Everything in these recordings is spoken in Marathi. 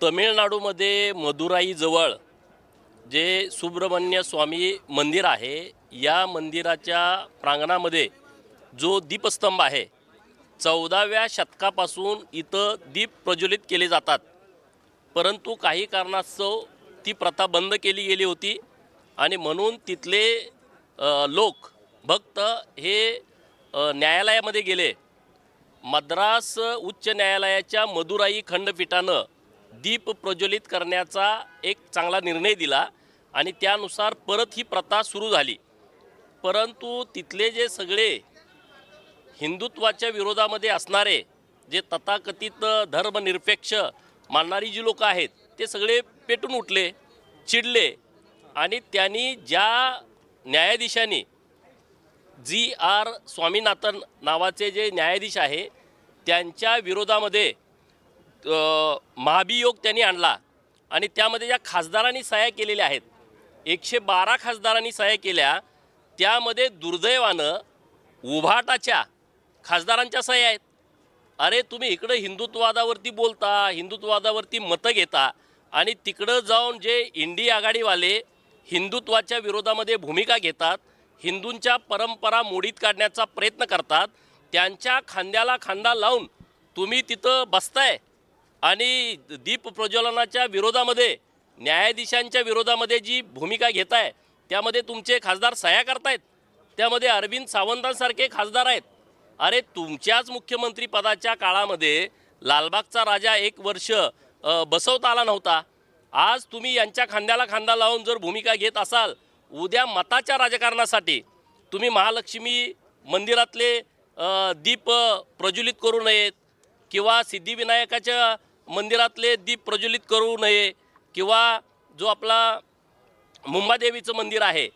तमिळनाडूमध्ये मदुराईजवळ जे सुब्रमण्य स्वामी मंदिर आहे, या मंदिराच्या प्रांगणामध्ये जो दीपस्तंभ आहे, 14व्या शतकापासून इथं दीप प्रज्वलित केले जातात. परंतु काही कारणास्तव ती प्रथा बंद केली गेली होती आणि म्हणून तिथले लोक भक्त हे न्यायालयामध्ये गेले. मद्रास उच्च न्यायालयाच्या मदुराई खंडपीठानं दीप प्रज्वलित करण्याचा एक चांगला निर्णय दिला आणि त्यानुसार परत ही प्रथा सुरू झाली. परंतु तिथले जे सगळे हिंदुत्वाच्या विरोधामध्ये असणारे जे तथाकथित धर्मनिरपेक्ष मानणारी जी लोक आहेत, ते सगळे पेटून उठले, चिडले आणि त्यांनी ज्या न्यायाधीशांनी जी.आर. स्वामीनाथन नावाचे जे न्यायाधीश आहे, त्यांच्या विरोधामध्ये महाभियोग त्यांनी आणला आणि त्यामध्ये ज्या खासदारांनी सह्या केलेल्या आहेत, 112 खासदारांनी सह्या केल्या, त्यामध्ये दुर्दैवानं उभाटाच्या खासदारांच्या सह्या आहेत. अरे तुम्ही इकडं हिंदुत्ववादावरती बोलता, हिंदुत्ववादावरती मतं घेता आणि तिकडं जाऊन जे इंडी आघाडीवाले हिंदुत्वाच्या विरोधामध्ये भूमिका घेतात, हिंदूंच्या परंपरा मोडीत काढण्याचा प्रयत्न करतात, त्यांच्या खांद्याला खांदा लावून तुम्ही तिथं बसताय आणि दीप प्रज्वलनाच्या विरोधामध्ये न्यायाधीशांच्या विरोधामध्ये जी भूमिका घेताय त्यामध्ये तुमचे खासदार सह्या करतायत. त्यामध्ये अरविंद सावंतांसारखे खासदार आहेत. अरे तुमच्याच मुख्यमंत्री पदाच्या काळामध्ये लालबागचा राजा 1 वर्ष बसवता आला नव्हता. आज तुम्ही यांच्या खांद्याला खांदा लावून जर भूमिका घेत असाल, उद्या मताच्या राजकारणासाठी तुम्ही महालक्ष्मी मंदिरातले दीप प्रज्वलित करू नयेत किंवा सिद्धिविनायकाच्या मंदिरातले दीप प्रज्वलित करू नये किंवा जो आपला मुंबादेवीचं मंदिर आहे,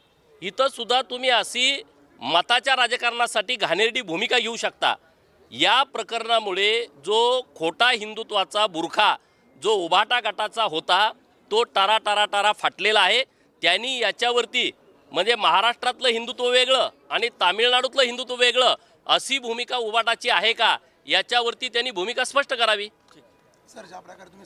इथं सुद्धा तुम्ही अशी मताच्या राजकारणासाठी घाणेरडी भूमिका घेऊ शकता. या प्रकरणामुळे जो खोटा हिंदुत्वाचा बुरखा जो उभाटा गटाचा होता, तो टारा फाटलेला आहे. त्यांनी याच्यावरती म्हणजे महाराष्ट्रातलं हिंदुत्व वेगळं आणि तामिळनाडूतलं हिंदुत्व वेगळं अशी भूमिका उभाटाची आहे का, याच्यावरती त्यांनी भूमिका स्पष्ट करावी. सर, ज्या प्रकारे तुम्ही